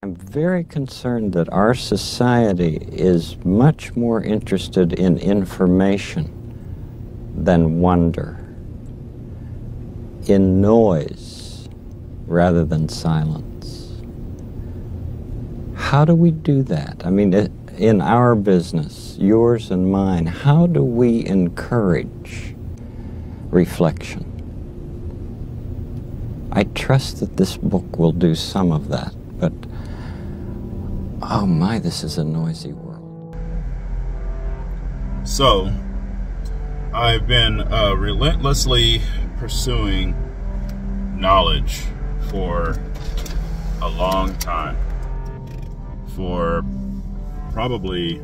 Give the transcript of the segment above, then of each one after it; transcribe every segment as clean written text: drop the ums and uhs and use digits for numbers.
I'm very concerned that our society is much more interested in information than wonder, in noise rather than silence. How do we do that? I mean, in our business, yours and mine, how do we encourage reflection? I trust that this book will do some of that, but oh my, this is a noisy world. So, I've been relentlessly pursuing knowledge for a long time. For probably,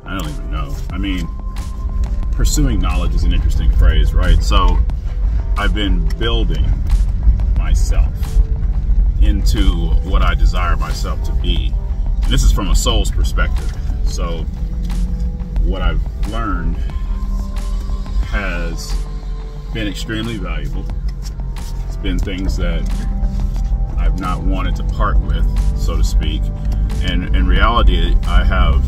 I don't even know. I mean, pursuing knowledge is an interesting phrase, right? So, I've been building myself into what I desire myself to be. And this is from a soul's perspective. So what I've learned has been extremely valuable. It's been things that I've not wanted to part with, so to speak. And in reality, I have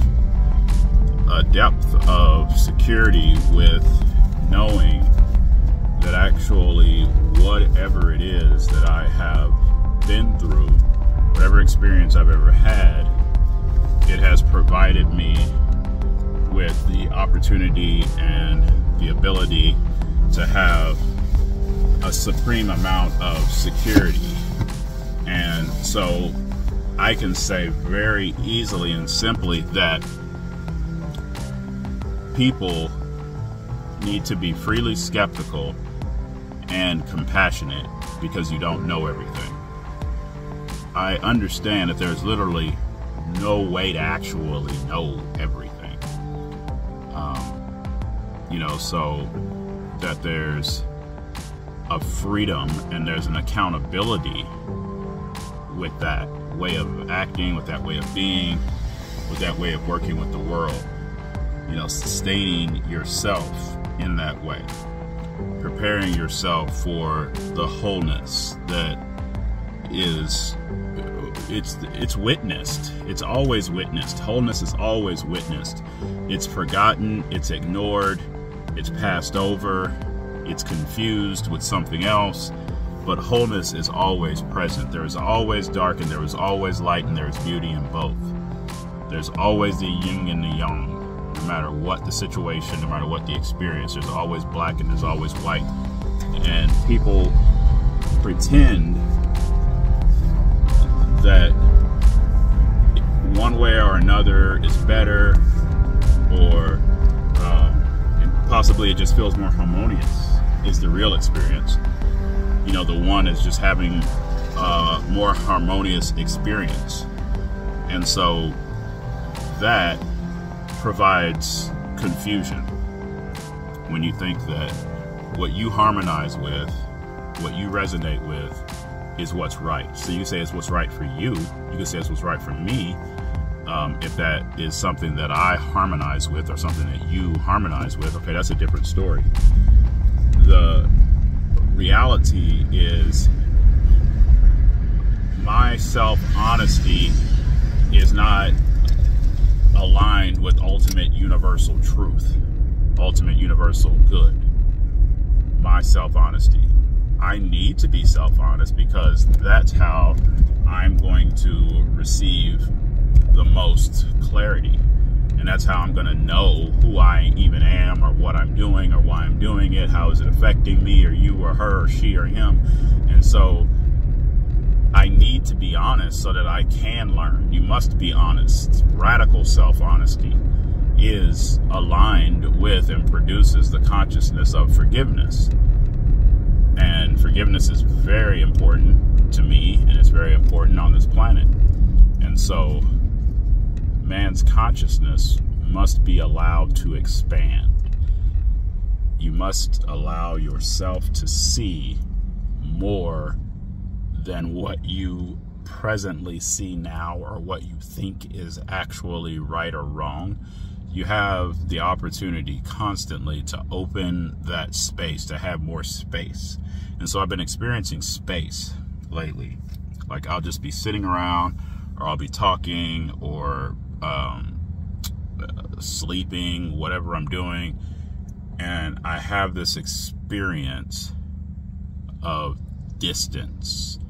a depth of security with knowing that actually whatever it is that I have been through, whatever experience I've ever had, it has provided me with the opportunity and the ability to have a supreme amount of security. And so I can say very easily and simply that people need to be freely skeptical and compassionate because you don't know everything. I understand that there's literally no way to actually know everything. So that there's a freedom and there's an accountability with that way of acting, with that way of being, with that way of working with the world. Sustaining yourself in that way. Preparing yourself for the wholeness that is, it's witnessed. It's always witnessed. Wholeness is always witnessed. It's forgotten, it's ignored, it's passed over, it's confused with something else, but wholeness is always present. There is always dark and there is always light, and there is beauty in both. There's always the yin and the yang. No matter what the situation, no matter what the experience, there's always black and there's always white. And people pretend that one way or another is better, or possibly it just feels more harmonious is the real experience. The one is just having a more harmonious experience. And so that provides confusion when you think that what you harmonize with, what you resonate with, is what's right. So you say it's what's right for you. You can say it's what's right for me. If that is something that I harmonize with or something that you harmonize with, okay, that's a different story. The reality is my self-honesty is not aligned with ultimate universal truth, ultimate universal good. My self-honesty. I need to be self-honest because that's how I'm going to receive the most clarity. And that's how I'm going to know who I even am, or what I'm doing, or why I'm doing it. How is it affecting me, or you, or her, or she, or him? And so I need to be honest so that I can learn. You must be honest. Radical self-honesty is aligned with and produces the consciousness of forgiveness. And forgiveness is very important to me, and it's very important on this planet. And so man's consciousness must be allowed to expand. You must allow yourself to see more than what you presently see now, or what you think is actually right or wrong. You have the opportunity constantly to open that space, to have more space. And so I've been experiencing space lately, Like I'll just be sitting around, or I'll be talking, or sleeping, whatever I'm doing, and I have this experience of distance.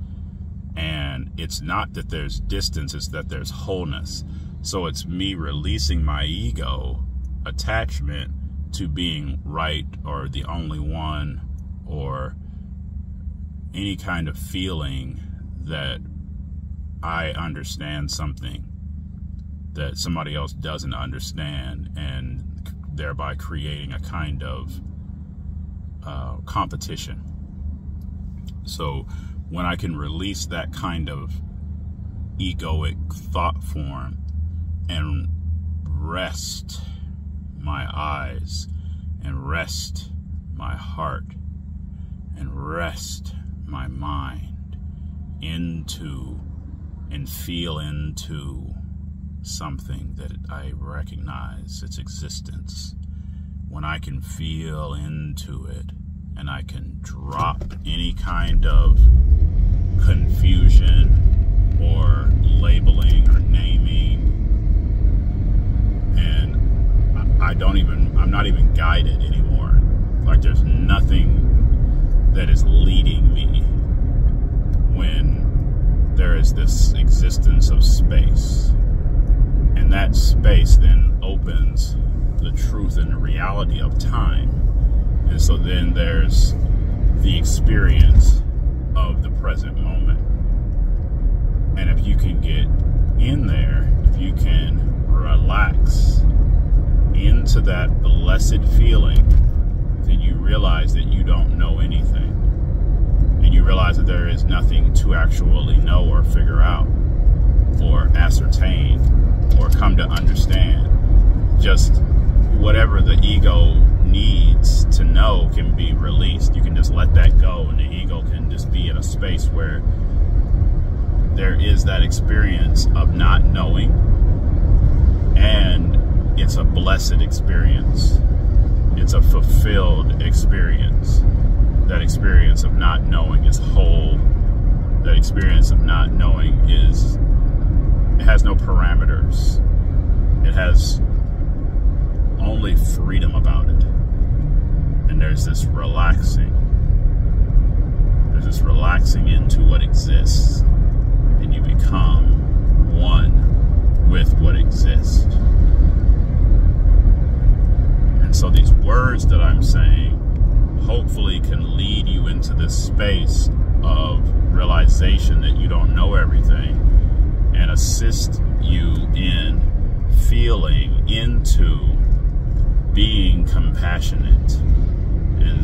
And it's not that there's distance, it's that there's wholeness. So it's me releasing my ego attachment to being right, or the only one, or any kind of feeling that I understand something that somebody else doesn't understand, and thereby creating a kind of competition. So when I can release that kind of egoic thought form and rest my eyes and rest my heart and rest my mind into and feel into something that I recognize its existence, when I can feel into it and I can drop any kind of confusion or labeling or naming, and I'm not even guided anymore. Like there's nothing that is leading me when there is this existence of space. And that space then opens the truth and the reality of time. And so then there's the experience of the present moment. And if you can get in there, if you can relax into that blessed feeling, then you realize that you don't know anything. And you realize that there is nothing to actually know or figure out or ascertain or come to understand. Just whatever the ego needs to know can be released. You can just let that go, and the ego can just be in a space where there is that experience of not knowing, and it's a blessed experience. It's a fulfilled experience. That experience of not knowing is whole. That experience of not knowing it has no parameters. It has only freedom about it. And there's this relaxing. There's this relaxing into what exists. And you become one with what exists. And so these words that I'm saying hopefully can lead you into this space of realization that you don't know everything, and assist you in feeling into being compassionate, and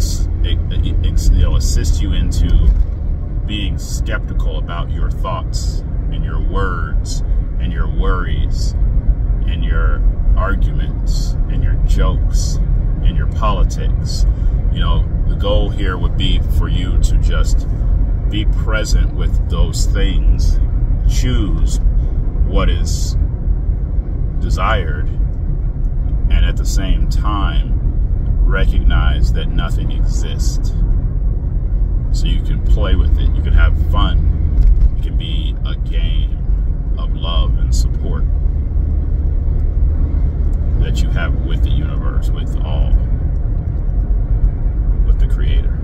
assist you into being skeptical about your thoughts and your words and your worries and your arguments and your jokes and your politics. The goal here would be for you to just be present with those things, choose what is desired, and at the same time recognize that nothing exists. So you can play with it, you can have fun, it can be a game of love and support that you have with the universe, with all, with the Creator.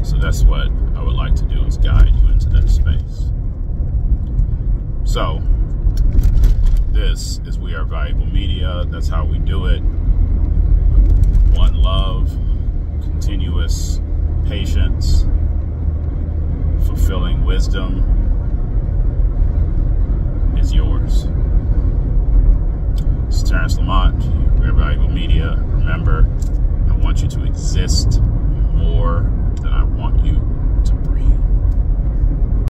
So that's what I would like to do, is guide you into that space. So this is We Are Valuable Media. That's how we do it. One love, continuous patience, fulfilling wisdom is yours. This is Terrence Lamont, We Are Valuable Media. Remember, I want you to exist more than I want you